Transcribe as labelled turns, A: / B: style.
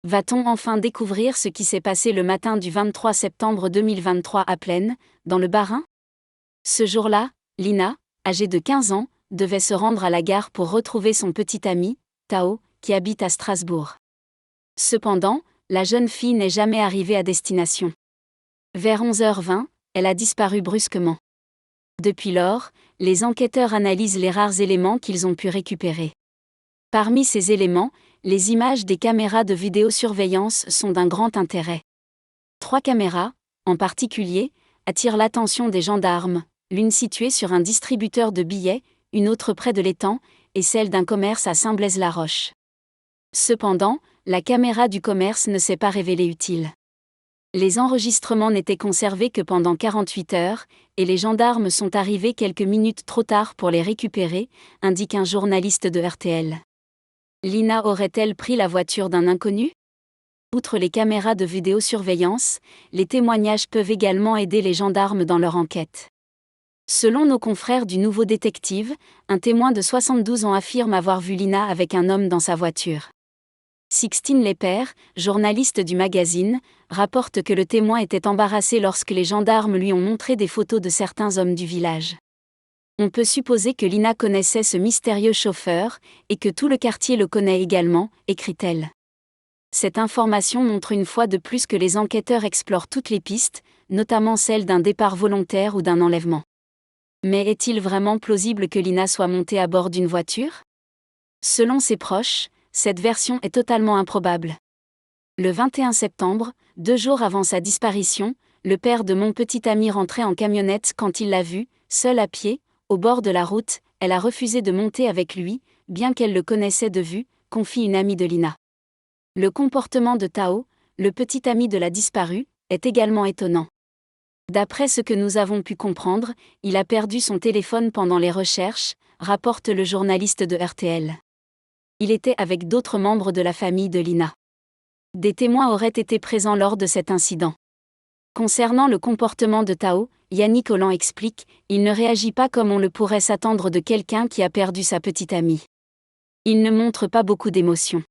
A: Va-t-on enfin découvrir ce qui s'est passé le matin du 23 septembre 2023 à Plaine, dans le Bas-Rhin? Ce jour-là, Lina, âgée de 15 ans, devait se rendre à la gare pour retrouver son petit ami, Tao, qui habite à Strasbourg. Cependant, la jeune fille n'est jamais arrivée à destination. Vers 11h20, elle a disparu brusquement. Depuis lors, les enquêteurs analysent les rares éléments qu'ils ont pu récupérer. Parmi ces éléments, les images des caméras de vidéosurveillance sont d'un grand intérêt. 3 caméras, en particulier, attirent l'attention des gendarmes, l'une située sur un distributeur de billets, une autre près de l'étang, et celle d'un commerce à Saint-Blaise-la-Roche. Cependant, la caméra du commerce ne s'est pas révélée utile. Les enregistrements n'étaient conservés que pendant 48 heures, et les gendarmes sont arrivés quelques minutes trop tard pour les récupérer, indique un journaliste de RTL. Lina aurait-elle pris la voiture d'un inconnu? Outre les caméras de vidéosurveillance, les témoignages peuvent également aider les gendarmes dans leur enquête. Selon nos confrères du Nouveau Détective, un témoin de 72 ans affirme avoir vu Lina avec un homme dans sa voiture. Sixtine Lepère, journaliste du magazine, rapporte que le témoin était embarrassé lorsque les gendarmes lui ont montré des photos de certains hommes du village. On peut supposer que Lina connaissait ce mystérieux chauffeur, et que tout le quartier le connaît également, écrit-elle. Cette information montre une fois de plus que les enquêteurs explorent toutes les pistes, notamment celle d'un départ volontaire ou d'un enlèvement. Mais est-il vraiment plausible que Lina soit montée à bord d'une voiture? Selon ses proches, cette version est totalement improbable. Le 21 septembre, 2 jours avant sa disparition, le père de mon petit ami rentrait en camionnette quand il l'a vue, seule à pied, au bord de la route. Elle a refusé de monter avec lui, bien qu'elle le connaissait de vue, confie une amie de Lina. Le comportement de Tao, le petit ami de la disparue, est également étonnant. D'après ce que nous avons pu comprendre, il a perdu son téléphone pendant les recherches, rapporte le journaliste de RTL. Il était avec d'autres membres de la famille de Lina. Des témoins auraient été présents lors de cet incident. Concernant le comportement de Tao, Yannick Holland explique, il ne réagit pas comme on le pourrait s'attendre de quelqu'un qui a perdu sa petite amie. Il ne montre pas beaucoup d'émotion.